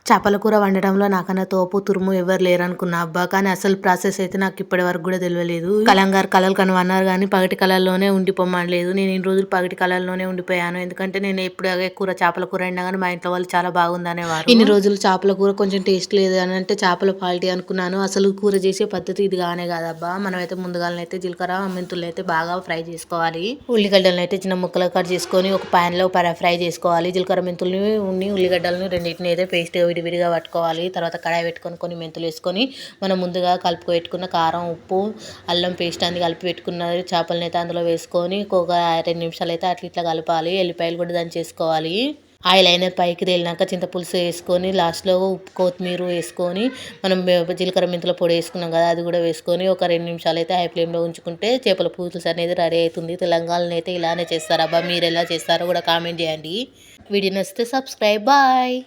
చేపల కూర వండడంలో నాకన్నా తోపు తురుము ఎవరు లేరనుకున్నా అబ్బా. కానీ అసలు ప్రాసెస్ అయితే నాకు ఇప్పటి వరకు కూడా తెలియలేదు. కలంగారు కలలు కనుమన్నారు కానీ పగటి కలల్లోనే ఉండిపోమనలేదు. నేను ఇన్ని రోజులు పగటి కలల్లోనే ఉండిపోయాను. ఎందుకంటే నేను ఎప్పుడు అదే కూర చేపల కూర అయినా కానీ మా ఇంట్లో వాళ్ళు చాలా బాగుందనేవారు. ఇన్ని రోజులు చేపల కూర కొంచెం టేస్ట్ లేదు అని అంటే చేపల క్వాలిటీ అనుకున్నాను. అసలు కూర చేసే పద్ధతి ఇది కానే కాదబ్బా. మనమైతే ముందుగాలనైతే జీలకర్ర మెంతులు అయితే బాగా ఫ్రై చేసుకోవాలి. ఉల్లిగడ్డలను అయితే చిన్న ముక్కలు కట్ చేసుకొని ఒక ప్యాన్ లో ఫ్రై చేసుకోవాలి. జీలకర్ర మెంతుల్ని ఉల్లిగడ్డలను రెండింటిని అయితే పేస్ట్ విడివిడిగా పట్టుకోవాలి. తర్వాత కడాయి పెట్టుకొని కొన్ని మెంతులు వేసుకొని మనం ముందుగా కలుపుకు పెట్టుకున్న కారం, ఉప్పు, అల్లం పేస్ట్ అన్ని కలిపి పెట్టుకున్న చేపలను అయితే అందులో వేసుకొని ఒక 2 నిమిషాలు అయితే అట్లా ఇట్లా కలపాలి. ఎల్లిపాయలు కూడా దంచేసుకోవాలి. ఆయిల్ అయినా పైకి తేలినాక చింతపులుసు వేసుకొని లాస్ట్లో ఉప్పు కొత్తిమీర వేసుకొని మనం జీలకర్ర మెంతుల పొడి వేసుకున్నాం కదా అది కూడా వేసుకొని ఒక 2 నిమిషాలు అయితే హై ఫ్లేమ్లో ఉంచుకుంటే చేపల పులుసు అనేది రెడీ అవుతుంది. తెలంగాణలో అయితే ఇలానే చేస్తారు అబ్బా. మీరు ఎలా చేస్తారో కూడా కామెంట్ చేయండి. వీడియో నచ్చితే సబ్స్క్రైబ్. బాయ్.